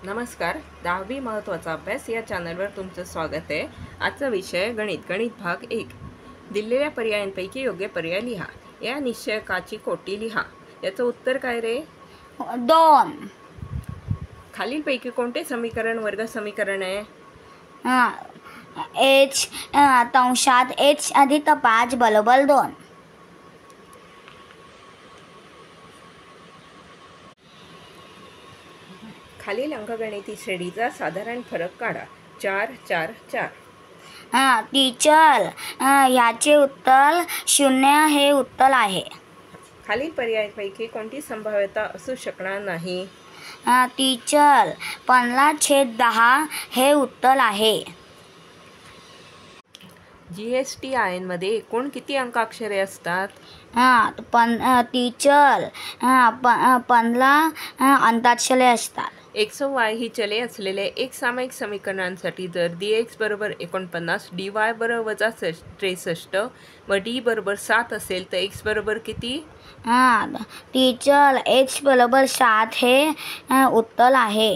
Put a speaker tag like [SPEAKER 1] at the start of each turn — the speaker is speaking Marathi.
[SPEAKER 1] नमस्कार. 10वी महत्त्वाचा अभ्यास या चॅनलवर तुमचं स्वागत आहे. आजचा विषय गणित भाग 1. दिलेल्या पर्यायांपैकी योग्य पर्याय लिहा. या निश्चयकाची कोटी लिहा. याचं उत्तर काय रे?
[SPEAKER 2] 2.
[SPEAKER 1] खालीलपैकी कोणते समीकरण वर्ग समीकरण आहे?
[SPEAKER 2] h कंसात h अधिक 5 बरोबर 2.
[SPEAKER 1] खालील अंकगणिती श्रेणीचा साधारण फरक काढा. 4 4 4.
[SPEAKER 2] टीचर, ह्याचे उत्तर 0 हे उत्तर आहे.
[SPEAKER 1] खालील पर्यायांपैकी कोणती संभाव्यता असू शकणार नाही?
[SPEAKER 2] टीचर, 15/10 हे उत्तर आहे.
[SPEAKER 1] GSTIN मध्ये एकूण किती अंकाक्षरे असतात?
[SPEAKER 2] टीचर, 15 अंकाक्षरे असतात.
[SPEAKER 1] x व y ही चले असलेले एक सामायिक समीकरणांसाठी जर dx बरोबर 49, dy बरोबर -63 व d बरोबर 7 असेल तर x बरोबर किती?
[SPEAKER 2] टीचर, x बरोबर 7 हे उत्तर आहे.